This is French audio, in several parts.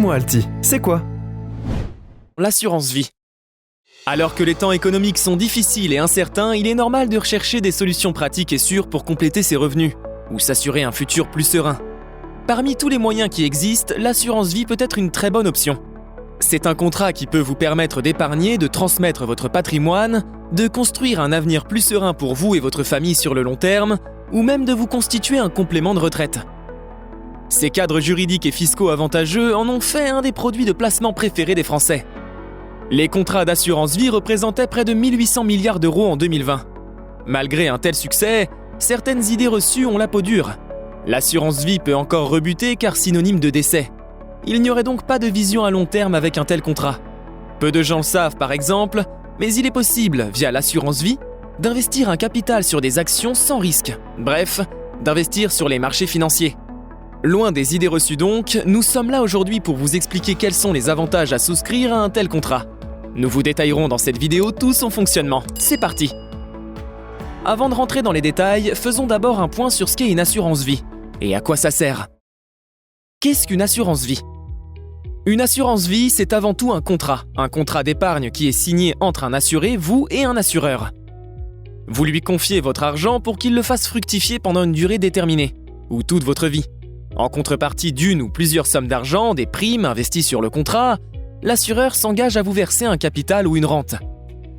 Dis-moi Alti, c'est quoi? L'assurance vie. Alors que les temps économiques sont difficiles et incertains, il est normal de rechercher des solutions pratiques et sûres pour compléter ses revenus, ou s'assurer un futur plus serein. Parmi tous les moyens qui existent, l'assurance vie peut être une très bonne option. C'est un contrat qui peut vous permettre d'épargner, de transmettre votre patrimoine, de construire un avenir plus serein pour vous et votre famille sur le long terme, ou même de vous constituer un complément de retraite. Ces cadres juridiques et fiscaux avantageux en ont fait un des produits de placement préférés des Français. Les contrats d'assurance vie représentaient près de 1800 milliards d'euros en 2020. Malgré un tel succès, certaines idées reçues ont la peau dure. L'assurance vie peut encore rebuter car synonyme de décès. Il n'y aurait donc pas de vision à long terme avec un tel contrat. Peu de gens le savent par exemple, mais il est possible, via l'assurance vie, d'investir un capital sur des actions sans risque. Bref, d'investir sur les marchés financiers. Loin des idées reçues donc, nous sommes là aujourd'hui pour vous expliquer quels sont les avantages à souscrire à un tel contrat. Nous vous détaillerons dans cette vidéo tout son fonctionnement. C'est parti! Avant de rentrer dans les détails, faisons d'abord un point sur ce qu'est une assurance vie et à quoi ça sert. Qu'est-ce qu'une assurance vie? Une assurance vie, c'est avant tout un contrat d'épargne qui est signé entre un assuré, vous et un assureur. Vous lui confiez votre argent pour qu'il le fasse fructifier pendant une durée déterminée, ou toute votre vie. En contrepartie d'une ou plusieurs sommes d'argent, des primes investies sur le contrat, l'assureur s'engage à vous verser un capital ou une rente.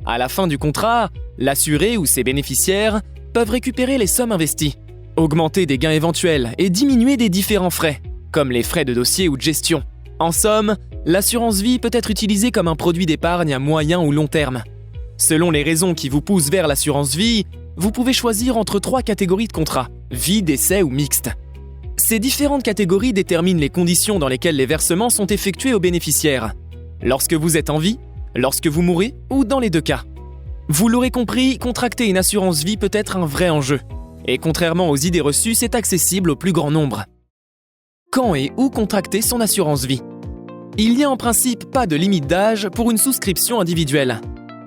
À la fin du contrat, l'assuré ou ses bénéficiaires peuvent récupérer les sommes investies, augmenter des gains éventuels et diminuer des différents frais, comme les frais de dossier ou de gestion. En somme, l'assurance vie peut être utilisée comme un produit d'épargne à moyen ou long terme. Selon les raisons qui vous poussent vers l'assurance vie, vous pouvez choisir entre 3 catégories de contrats, vie, décès ou mixte. Ces différentes catégories déterminent les conditions dans lesquelles les versements sont effectués aux bénéficiaires. Lorsque vous êtes en vie, lorsque vous mourrez ou dans les deux cas. Vous l'aurez compris, contracter une assurance vie peut être un vrai enjeu. Et contrairement aux idées reçues, c'est accessible au plus grand nombre. Quand et où contracter son assurance vie? Il n'y a en principe pas de limite d'âge pour une souscription individuelle.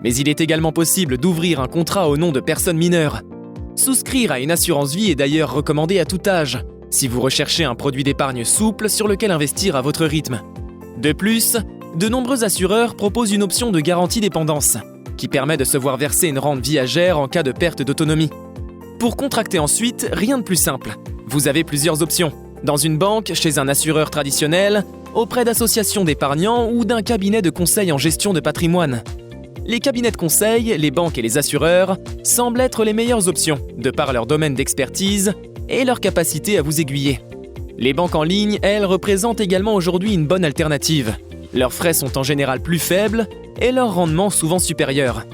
Mais il est également possible d'ouvrir un contrat au nom de personnes mineures. Souscrire à une assurance vie est d'ailleurs recommandé à tout âge, si vous recherchez un produit d'épargne souple sur lequel investir à votre rythme. De plus, de nombreux assureurs proposent une option de garantie dépendance, qui permet de se voir verser une rente viagère en cas de perte d'autonomie. Pour contracter ensuite, rien de plus simple. Vous avez plusieurs options. Dans une banque, chez un assureur traditionnel, auprès d'associations d'épargnants ou d'un cabinet de conseil en gestion de patrimoine. Les cabinets de conseil, les banques et les assureurs semblent être les meilleures options, de par leur domaine d'expertise et leur capacité à vous aiguiller. Les banques en ligne, elles, représentent également aujourd'hui une bonne alternative. Leurs frais sont en général plus faibles et leur rendement souvent supérieur.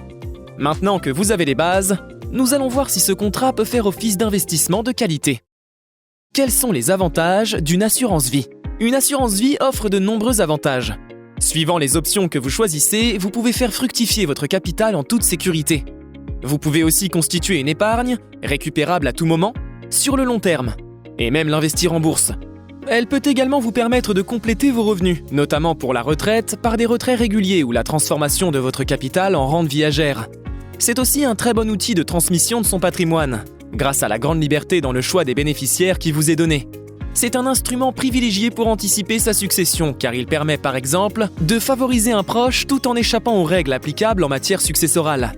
Maintenant que vous avez les bases, nous allons voir si ce contrat peut faire office d'investissement de qualité. Quels sont les avantages d'une assurance vie? Une assurance vie offre de nombreux avantages. Suivant les options que vous choisissez, vous pouvez faire fructifier votre capital en toute sécurité. Vous pouvez aussi constituer une épargne, récupérable à tout moment, sur le long terme, et même l'investir en bourse. Elle peut également vous permettre de compléter vos revenus, notamment pour la retraite, par des retraits réguliers ou la transformation de votre capital en rente viagère. C'est aussi un très bon outil de transmission de son patrimoine, grâce à la grande liberté dans le choix des bénéficiaires qui vous est donné. C'est un instrument privilégié pour anticiper sa succession, car il permet par exemple de favoriser un proche tout en échappant aux règles applicables en matière successorale.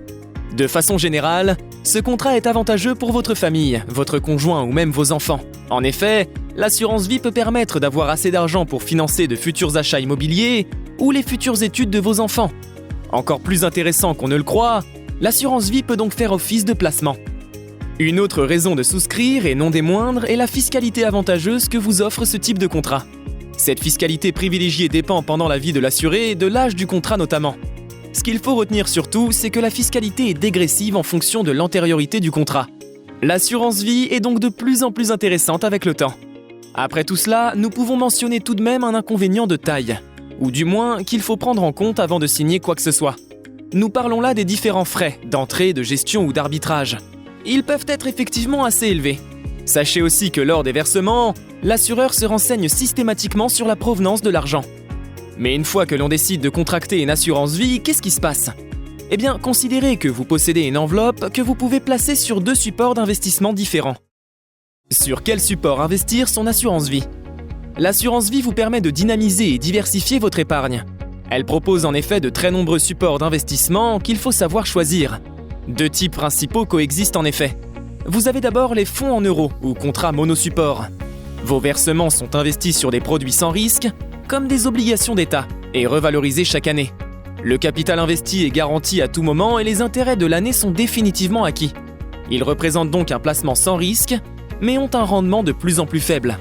De façon générale, ce contrat est avantageux pour votre famille, votre conjoint ou même vos enfants. En effet, l'assurance vie peut permettre d'avoir assez d'argent pour financer de futurs achats immobiliers ou les futures études de vos enfants. Encore plus intéressant qu'on ne le croit, l'assurance vie peut donc faire office de placement. Une autre raison de souscrire, et non des moindres, est la fiscalité avantageuse que vous offre ce type de contrat. Cette fiscalité privilégiée dépend pendant la vie de l'assuré et de l'âge du contrat notamment. Ce qu'il faut retenir surtout, c'est que la fiscalité est dégressive en fonction de l'antériorité du contrat. L'assurance vie est donc de plus en plus intéressante avec le temps. Après tout cela, nous pouvons mentionner tout de même un inconvénient de taille, ou du moins qu'il faut prendre en compte avant de signer quoi que ce soit. Nous parlons là des différents frais d'entrée, de gestion ou d'arbitrage. Ils peuvent être effectivement assez élevés. Sachez aussi que lors des versements, l'assureur se renseigne systématiquement sur la provenance de l'argent. Mais une fois que l'on décide de contracter une assurance vie, qu'est-ce qui se passe? Eh bien, considérez que vous possédez une enveloppe que vous pouvez placer sur 2 supports d'investissement différents. Sur quel support investir son assurance vie? L'assurance vie vous permet de dynamiser et diversifier votre épargne. Elle propose en effet de très nombreux supports d'investissement qu'il faut savoir choisir. Deux types principaux coexistent en effet. Vous avez d'abord les fonds en euros ou contrats monosupport. Vos versements sont investis sur des produits sans risque, comme des obligations d'État, et revalorisés chaque année. Le capital investi est garanti à tout moment et les intérêts de l'année sont définitivement acquis. Ils représentent donc un placement sans risque, mais ont un rendement de plus en plus faible.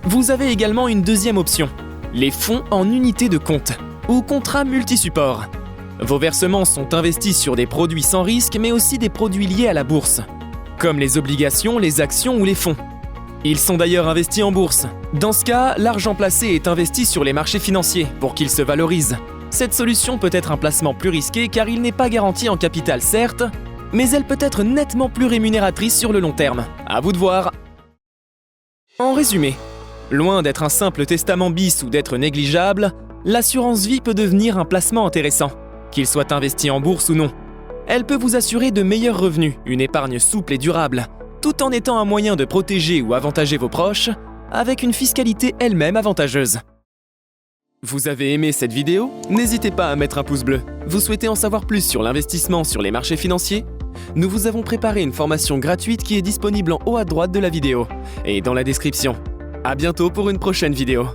Vous avez également une deuxième option, les fonds en unités de compte, ou contrats multisupports. Vos versements sont investis sur des produits sans risque, mais aussi des produits liés à la bourse, comme les obligations, les actions ou les fonds. Ils sont d'ailleurs investis en bourse. Dans ce cas, l'argent placé est investi sur les marchés financiers pour qu'il se valorise. Cette solution peut être un placement plus risqué car il n'est pas garanti en capital certes, mais elle peut être nettement plus rémunératrice sur le long terme. À vous de voir. En résumé, loin d'être un simple testament bis ou d'être négligeable, l'assurance vie peut devenir un placement intéressant, qu'il soit investi en bourse ou non. Elle peut vous assurer de meilleurs revenus, une épargne souple et durable, tout en étant un moyen de protéger ou avantager vos proches, avec une fiscalité elle-même avantageuse. Vous avez aimé cette vidéo? N'hésitez pas à mettre un pouce bleu. Vous souhaitez en savoir plus sur l'investissement sur les marchés financiers? Nous vous avons préparé une formation gratuite qui est disponible en haut à droite de la vidéo et dans la description. À bientôt pour une prochaine vidéo.